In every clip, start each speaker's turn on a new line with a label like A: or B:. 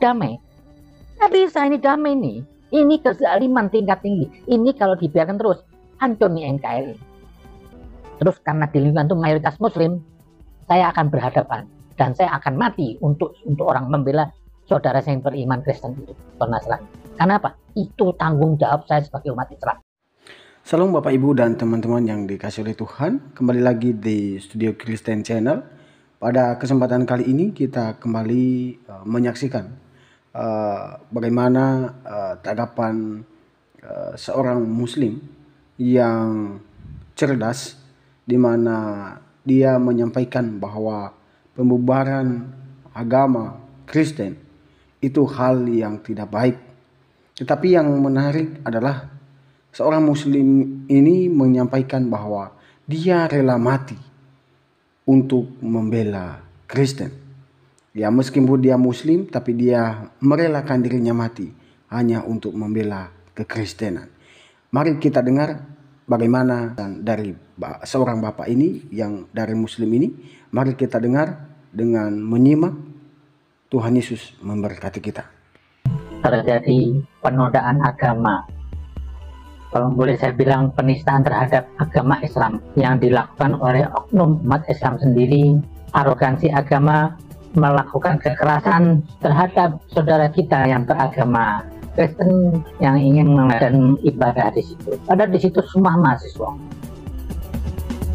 A: damai. Nggak bisa ini damai nih. Ini kezaliman tingkat tinggi. Ini kalau dibiarkan terus, hancur nih NKRI. Terus karena di lingkungan itu mayoritas Muslim, saya akan berhadapan dan saya akan mati untuk orang membela saudara saya yang beriman Kristen itu, Nasrani. Karena apa? Itu tanggung jawab saya sebagai umat Islam.
B: Salam Bapak Ibu dan teman-teman yang dikasih oleh Tuhan. Kembali lagi di Studio Kristen Channel. Pada kesempatan kali ini kita kembali menyaksikan bagaimana tanggapan seorang Muslim yang cerdas, di mana dia menyampaikan bahwa pembubaran agama Kristen itu hal yang tidak baik. Tetapi yang menarik adalah seorang Muslim ini menyampaikan bahwa dia rela mati untuk membela Kristen. Ya, meskipun dia Muslim, tapi dia merelakan dirinya mati hanya untuk membela kekristenan. Mari kita dengar bagaimana dari seorang bapak ini yang dari Muslim ini. Mari kita dengar dengan menyimak. Tuhan Yesus memberkati kita.
A: Terjadi penodaan agama, kalau boleh saya bilang penistaan terhadap agama Islam yang dilakukan oleh oknum umat Islam sendiri. Arogansi agama, melakukan kekerasan terhadap saudara kita yang beragama Kristen yang ingin mengadakan ibadah di situ. Padahal di situ semua mahasiswa.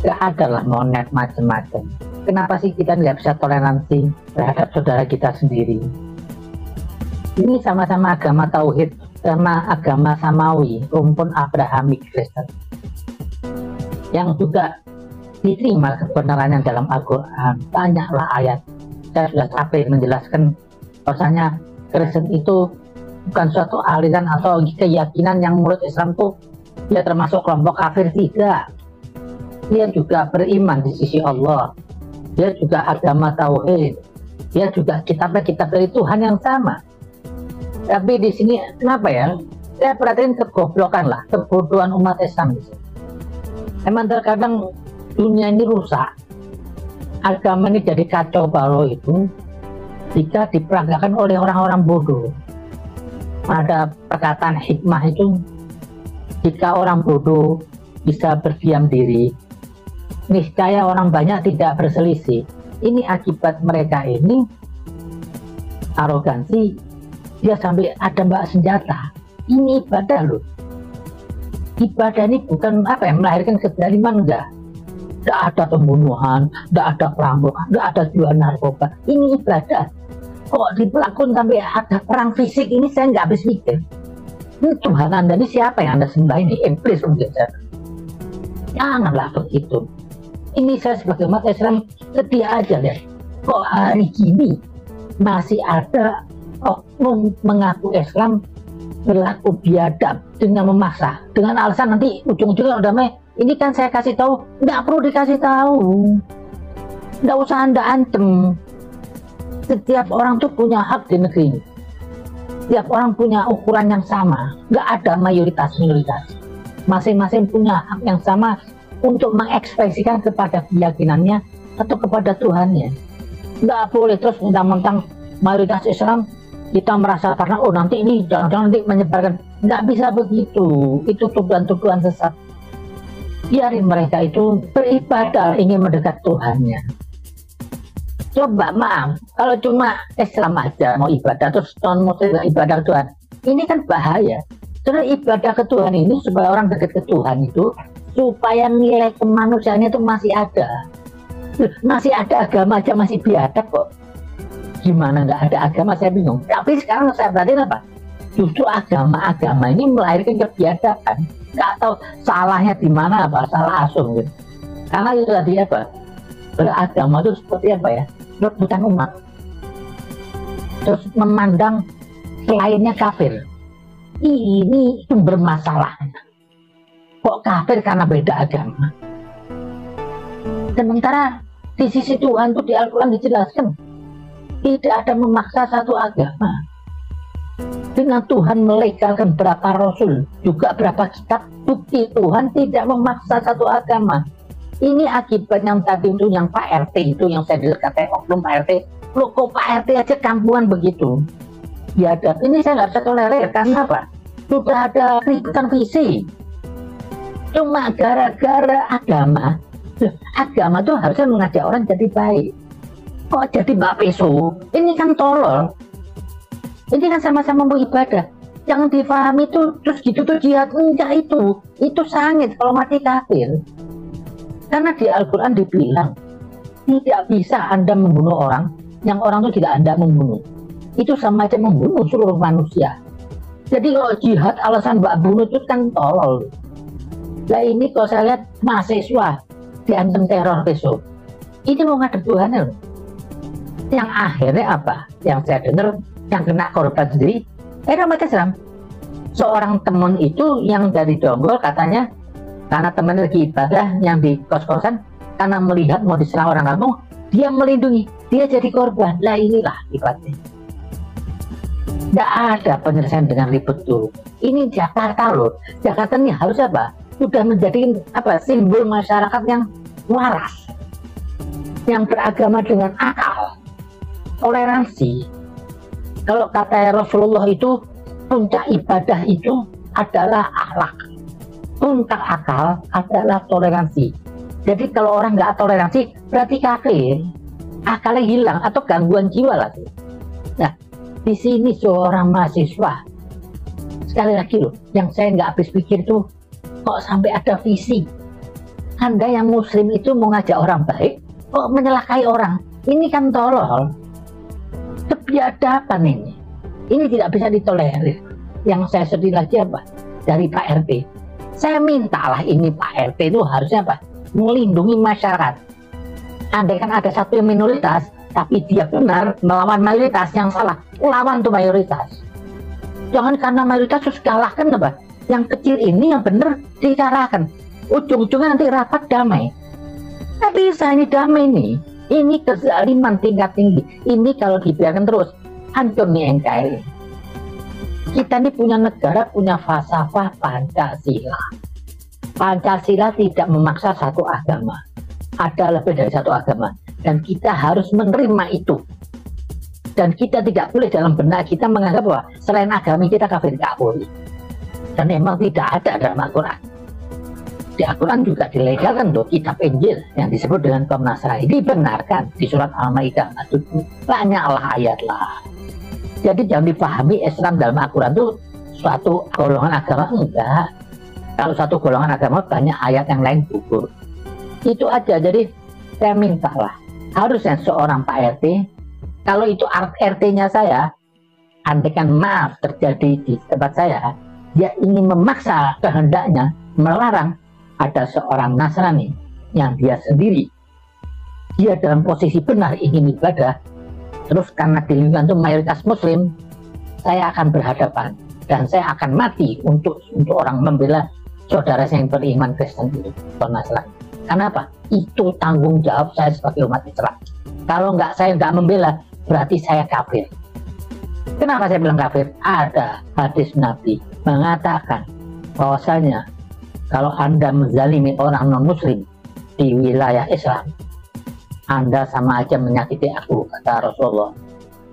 A: Gak ada lah monet macam-macam. Kenapa sih kita nggak bisa toleransi terhadap saudara kita sendiri? Ini sama-sama agama tauhid, sama agama samawi, rumpun Abrahamik Kristen, yang juga diterima kebenarannya dalam Al-Quran. Banyaklah ayat. Saya sudah capek menjelaskan bahwasanya Kristen itu bukan suatu aliran atau keyakinan yang menurut Islam tuh dia termasuk kelompok kafir, tidak. Dia juga beriman di sisi Allah. Dia juga agama tauhid. Dia juga kitab dari Tuhan yang sama. Tapi di sini kenapa ya? Saya perhatiin kegoblokan lah, kebodohan umat Islam di sini. Emang terkadang dunia ini rusak. Agama ini jadi kacau balau itu jika diperagakan oleh orang-orang bodoh. Ada perkataan hikmah itu, jika orang bodoh bisa berdiam diri, niscaya orang banyak tidak berselisih. Ini akibat mereka ini arogansi, dia sampai ada mbak senjata. Ini ibadah loh. Ibadah ini bukan melahirkan kezaliman, enggak. Tidak ada pembunuhan, tidak ada perampokan, tidak ada jual narkoba. Ini ibadah. Kok dilakukan sampai ada perang fisik, ini saya nggak habis pikir. Ini Tuhan Anda ini siapa yang Anda sembah ini? Iblis mungkin. Janganlah begitu. Ini saya sebagai umat Islam sedih aja deh. Kok hari ini masih ada oknum mengaku Islam berlaku biadab dengan memaksa, dengan alasan nanti ujung-ujungnya udah ini kan saya kasih tahu, nggak perlu dikasih tahu, nggak usah Anda ancam. Setiap orang tuh punya hak di negeri ini. Setiap orang punya ukuran yang sama, nggak ada mayoritas-minoritas. Masing-masing punya hak yang sama untuk mengekspresikan kepada keyakinannya atau kepada Tuhannya. Nggak boleh terus mentang-mentang mayoritas Islam kita merasa karena nanti ini jangan-jangan nanti menyebarkan. Nggak bisa begitu. Itu tuduhan-tuduhan sesat. Biarin mereka itu beribadah, ingin mendekat Tuhannya. Coba maaf, kalau cuma Islam aja mau ibadah terus non-muslim ibadah ke Tuhan, ini kan bahaya. Karena ibadah ke Tuhan ini supaya orang dekat ke Tuhan itu, supaya nilai kemanusiaannya itu masih ada. Masih ada agama aja masih biadab kok. Gimana nggak ada agama, saya bingung. Tapi sekarang saya perhatiin apa? Justru agama-agama ini melahirkan kebiadaban. Nggak tahu salahnya di mana, salah asuh gitu. Karena itu tadi beragama itu seperti ya, rebutan umat. Terus memandang selainnya kafir. Ini sumber masalahnya. Kok kafir karena beda agama? Sementara di sisi Tuhan itu di Al-Quran dijelaskan tidak ada memaksa satu agama. Dengan Tuhan melegalkan berapa rasul, juga berapa kitab, bukti Tuhan tidak memaksa satu agama. Ini akibat yang tadi itu, yang Pak RT itu, yang saya dikatakan oknum Pak RT. Loh kok Pak RT aja kampungan begitu? biadab ini saya nggak bisa tolerir. Karena apa? Sudah ada keributan visi cuma gara-gara agama. Loh, agama tuh harusnya mengajak orang jadi baik, kok jadi Mbak Peso ini kan tolol. Ini kan sama-sama mau ibadah, jangan difahami tuh terus gitu tuh jihad. Enggak, itu sangit kalau mati kafir. Karena di Al-Quran dibilang tidak bisa Anda membunuh orang yang orang itu tidak Anda membunuh. Itu sama aja membunuh seluruh manusia. Jadi kalau jihad alasan Mbak bunuh itu kan tolol. Nah ini kalau saya lihat mahasiswa diancam teror besok, ini mau ngadep Tuhan loh. Yang akhirnya apa? Yang saya dengar yang kena korban sendiri umat Islam. Seorang teman itu yang dari Donggol katanya karena teman lagi ibadah yang di kos-kosan, karena melihat mau diserang orang kampung, dia melindungi, dia jadi korban. Lah inilah akibatnya. Tidak ada penyelesaian dengan ribut dulu. Ini Jakarta loh. Jakarta ini harus apa? Sudah menjadi apa? Simbol masyarakat yang waras, yang beragama dengan akal, toleransi. Kalau kata Rasulullah itu puncak ibadah itu adalah akhlak, puncak akal adalah toleransi. Jadi kalau orang nggak toleransi berarti kafir, akalnya hilang atau gangguan jiwa lagi. Nah di sini seorang mahasiswa, sekali lagi loh, yang saya nggak habis pikir tuh kok sampai ada visi. Anda yang muslim itu mau ngajak orang baik kok menyelakai orang, ini kan tolol. Kebiadaban ini tidak bisa ditolerir. Yang saya sedih lagi apa? Dari Pak RT, saya mintalah ini Pak RT itu harusnya apa? Melindungi masyarakat. Andai kan ada satu yang minoritas tapi dia benar melawan mayoritas yang salah, lawan tuh mayoritas. Jangan karena mayoritas terus kalahkan apa? Yang kecil ini yang benar dikalahkan. Ujung-ujungnya nanti rapat damai. Tapi bisa ini damai nih. Ini kezaliman tingkat tinggi. Ini kalau dibiarkan terus hancur nih NKRI. Kita ini punya negara, punya falsafah Pancasila. Pancasila tidak memaksa satu agama. Ada lebih dari satu agama. Dan kita harus menerima itu. Dan kita tidak boleh dalam benak kita menganggap bahwa selain agama kita kafir, tidak boleh. Dan memang tidak ada dalam Al-Quran. Di Al-Quran juga dilegalkan tuh kitab Injil yang disebut dengan kaum Nasrani, dibenarkan di surat Al-Maidah. Banyaklah ayat lah. Jadi jangan dipahami Islam dalam Al-Quran itu suatu golongan agama, enggak. Kalau satu golongan agama banyak ayat yang lain gugur. Itu aja. Jadi saya mintalah, harusnya seorang Pak RT, kalau itu RT-nya saya, andaikan maaf terjadi di tempat saya, dia ingin memaksa kehendaknya melarang ada seorang Nasrani yang dia sendiri, dia dalam posisi benar ingin ibadah, terus karena di lingkungan itu mayoritas Muslim, saya akan berhadapan dan saya akan mati untuk orang membela saudara saya yang beriman Kristen itu, Nasrani. Karena apa? Itu tanggung jawab saya sebagai umat Islam. Kalau saya nggak membela, berarti saya kafir. Kenapa saya bilang kafir? Ada hadis Nabi mengatakan bahwasanya kalau Anda menzalimi orang non-muslim di wilayah Islam, Anda sama aja menyakiti aku, kata Rasulullah.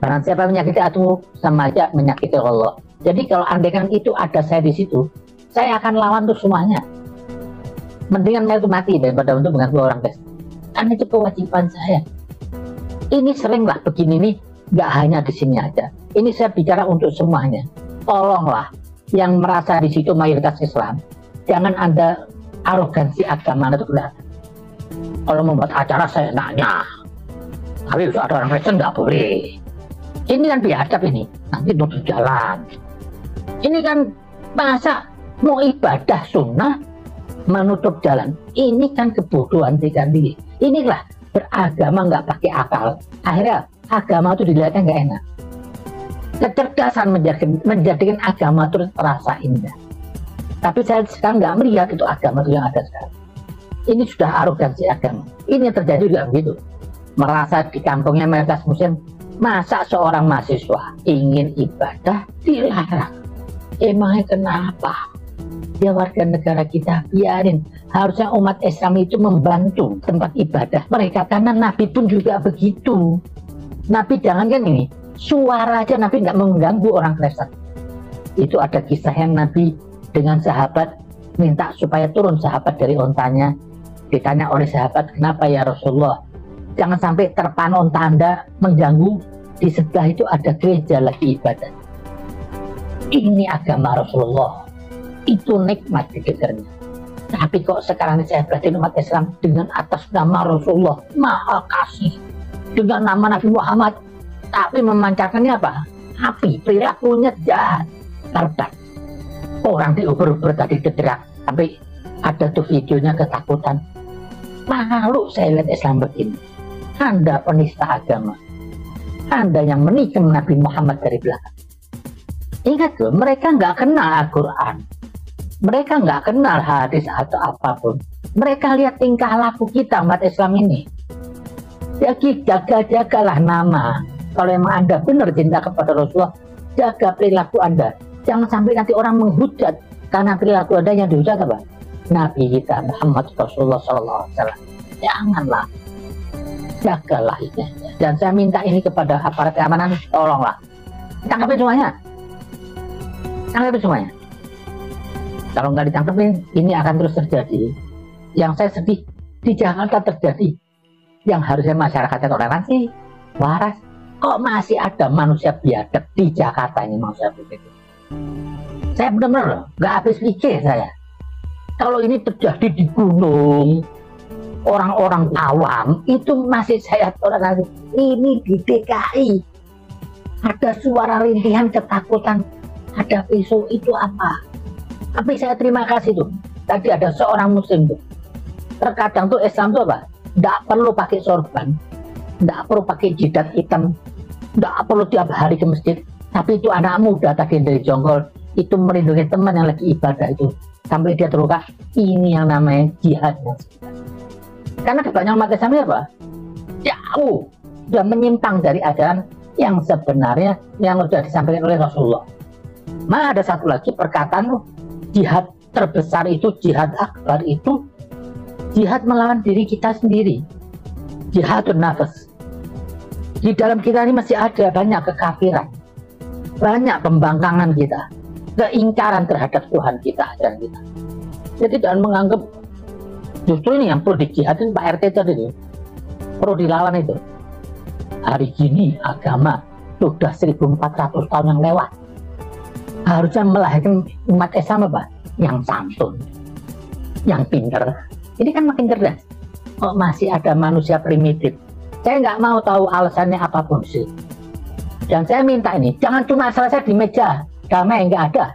A: Karena siapa menyakiti aku, sama aja menyakiti Allah. Jadi kalau andaikan itu ada saya di situ, saya akan lawan tuh semuanya. Mendingan saya itu mati daripada untuk mengganggu orang Kristen. Karena itu kewajiban saya. Ini seringlah begini nih, nggak hanya di sini aja. Ini saya bicara untuk semuanya. Tolonglah yang merasa di situ mayoritas Islam, jangan Anda arogansi agama itu benar. Kalau membuat acara saya nanya, tapi ada orang Kristen nggak boleh. Ini kan biadab ini, nanti tutup jalan. Ini kan masa mau ibadah sunnah menutup jalan. Ini kan kebodohan tingkat tinggi. Inilah beragama nggak pakai akal. Akhirnya agama itu dilihatnya nggak enak. Kecerdasan menjadikan agama itu terasa indah. Tapi saya sekarang nggak melihat itu agama itu yang ada sekarang. Ini sudah arogansi agama. Ini terjadi juga begitu. Merasa di kampungnya mayoritas Muslim, masa seorang mahasiswa ingin ibadah dilarang? Emangnya kenapa? Dia warga negara kita, biarin. Harusnya umat Islam itu membantu tempat ibadah mereka, karena Nabi pun juga begitu. Nabi jangan kan ini, Suara aja Nabi nggak mengganggu orang Kristen. Itu ada kisah yang Nabi dengan sahabat minta supaya turun sahabat dari ontanya. Ditanya oleh sahabat, kenapa ya Rasulullah? Jangan sampai terpan onta Anda mengganggu. Di sebelah itu ada gereja lagi ibadah. Ini agama Rasulullah. Itu nikmat didengarnya. Tapi kok sekarang saya berarti umat Islam dengan atas nama Rasulullah, Maha Kasih, dengan nama Nabi Muhammad, tapi memancarkannya apa? Api, perilakunya jahat, terbat. Orang diuber-uber tadi dederak, sampai ada tuh videonya ketakutan. Malu saya lihat Islam begini. Anda penista agama, Anda yang menikam Nabi Muhammad dari belakang. Ingat loh, mereka nggak kenal Al-Quran, mereka nggak kenal hadis atau apapun. Mereka lihat tingkah laku kita umat Islam ini. Jadi jaga-jagalah nama. Kalau emang Anda benar cinta kepada Rasulullah, jaga perilaku Anda. Jangan sampai nanti orang menghujat karena perilaku Anda yang dihujat apa? Nabi kita Muhammad Rasulullah SAW. Janganlah. Jagalah ini. Dan saya minta ini kepada aparat keamanan, tolonglah. Tangkapin semuanya. Tangkapin semuanya. Kalau nggak ditangkapin, ini akan terus terjadi. Yang saya sedih, di Jakarta terjadi. Yang harusnya masyarakatnya toleransi, waras. Kok masih ada manusia biadab di Jakarta ini, manusia begitu? Saya benar-benar nggak habis pikir saya. Kalau ini terjadi di gunung, orang-orang awam, itu masih saya toleransi. Ini di DKI. Ada suara rintihan ketakutan, ada pisau, itu apa? Tapi saya terima kasih tuh. Tadi ada seorang muslim tuh. Terkadang tuh Islam tuh apa? Nggak perlu pakai sorban, nggak perlu pakai jidat hitam, nggak perlu tiap hari ke masjid. Tapi itu anak muda tadi dari Jonggol, itu melindungi teman yang lagi ibadah itu sampai dia terluka. Ini yang namanya jihad. Karena kebanyakan umat Islam apa? Jauh sudah menyimpang dari ajaran yang sebenarnya yang sudah disampaikan oleh Rasulullah. Nah, ada satu lagi perkataan, jihad terbesar itu, jihad akbar itu jihad melawan diri kita sendiri. Jihadun nafas. Di dalam kita ini masih ada banyak kekafiran, banyak pembangkangan kita, keingkaran terhadap Tuhan kita dan kita. Jadi jangan menganggap justru ini yang perlu dijihadin Pak RT tadi itu, perlu dilawan itu. Hari gini agama sudah 1400 tahun yang lewat. Harusnya melahirkan umat Islam apa? Yang santun, yang pintar. Ini kan makin cerdas. Kok masih ada manusia primitif? Saya nggak mau tahu alasannya apapun sih. Dan saya minta ini, jangan cuma selesai di meja damai, nggak ada.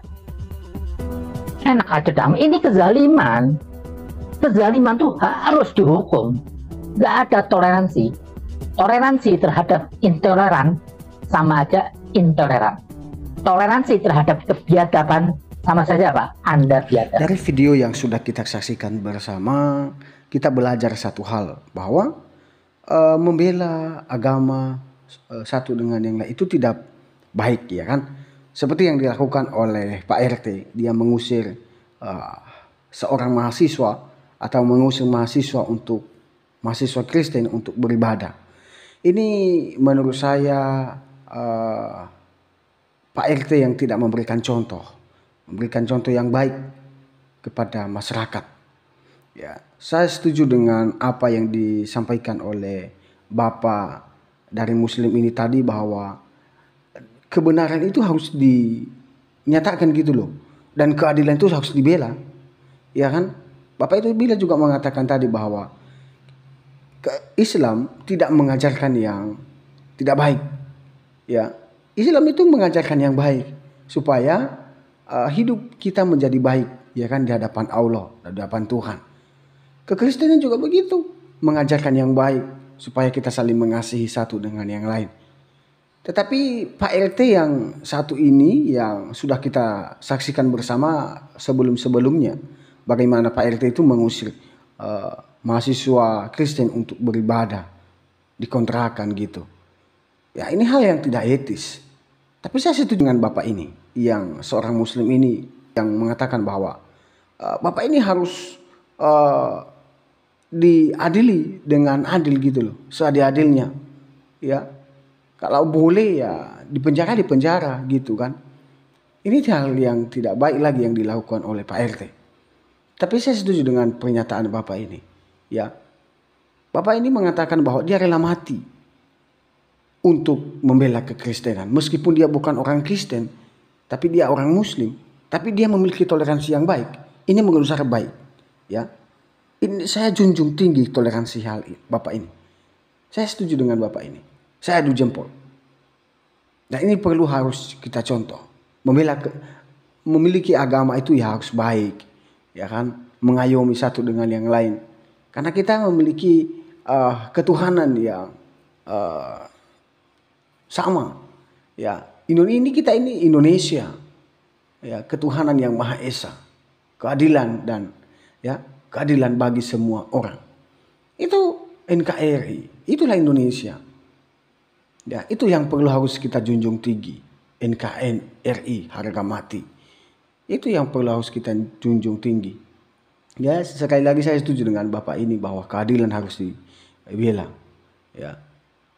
A: Enak aja damai. Ini kezaliman. Kezaliman tuh harus dihukum. Nggak ada toleransi. Toleransi terhadap intoleran sama aja intoleran. Toleransi terhadap kebiadaban sama saja apa? Anda biadab.
B: Dari video yang sudah kita saksikan bersama, kita belajar satu hal, bahwa membela agama satu dengan yang lain itu tidak baik, ya kan? Seperti yang dilakukan oleh Pak RT, dia mengusir seorang mahasiswa atau mengusir mahasiswa Kristen untuk beribadah. Ini menurut saya Pak RT yang tidak memberikan contoh yang baik kepada masyarakat. Ya, saya setuju dengan apa yang disampaikan oleh Bapak dari Muslim ini tadi, bahwa kebenaran itu harus dinyatakan gitu loh, dan keadilan itu harus dibela, ya kan? Bapak itu bila juga mengatakan tadi bahwa Islam tidak mengajarkan yang tidak baik, ya. Islam itu mengajarkan yang baik supaya hidup kita menjadi baik, ya kan, di hadapan Allah, di hadapan Tuhan. Kekristenan juga begitu, mengajarkan yang baik supaya kita saling mengasihi satu dengan yang lain. Tetapi Pak RT yang satu ini yang sudah kita saksikan bersama sebelum-sebelumnya, bagaimana Pak RT itu mengusir mahasiswa Kristen untuk beribadah di kontrakan gitu. Ya, ini hal yang tidak etis. Tapi saya setuju dengan Bapak ini, yang seorang Muslim ini, yang mengatakan bahwa Bapak ini harus diadili dengan adil gitu loh, seadil-adilnya, ya. Kalau boleh ya dipenjara gitu kan. Ini hal yang tidak baik lagi yang dilakukan oleh Pak RT. Tapi saya setuju dengan pernyataan Bapak ini. Ya, Bapak ini mengatakan bahwa dia rela mati untuk membela kekristenan. Meskipun dia bukan orang Kristen, tapi dia orang Muslim. Tapi dia memiliki toleransi yang baik. Ini menurut saya baik. Ya, ini saya junjung tinggi toleransi hal ini, Bapak ini. Saya setuju dengan Bapak ini. Saya adu jempol. Dan ini perlu harus kita contoh. Memiliki agama itu ya harus baik, ya kan, mengayomi satu dengan yang lain. Karena kita memiliki ketuhanan yang sama, ya. Kita ini Indonesia, ya, ketuhanan yang Maha Esa, keadilan dan ya keadilan bagi semua orang. Itu NKRI, itulah Indonesia. Ya, itu yang perlu harus kita junjung tinggi. NKRI harga mati. Itu yang perlu harus kita junjung tinggi. Ya, sekali lagi saya setuju dengan Bapak ini bahwa keadilan harus dibela. Ya.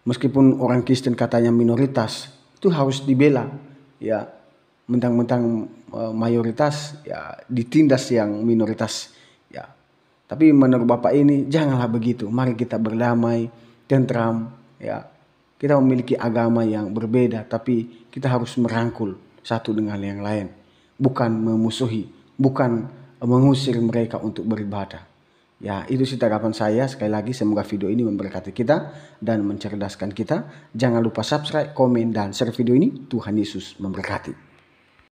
B: Meskipun orang Kristen katanya minoritas, itu harus dibela. Ya. Mentang-mentang mayoritas ya ditindas yang minoritas. Ya. Tapi menurut Bapak ini janganlah begitu. Mari kita berdamai, tentram, ya. Kita memiliki agama yang berbeda, tapi kita harus merangkul satu dengan yang lain. Bukan memusuhi, bukan mengusir mereka untuk beribadah. Ya, itu sih tanggapan saya. Sekali lagi semoga video ini memberkati kita dan mencerdaskan kita. Jangan lupa subscribe, komen, dan share video ini. Tuhan Yesus memberkati.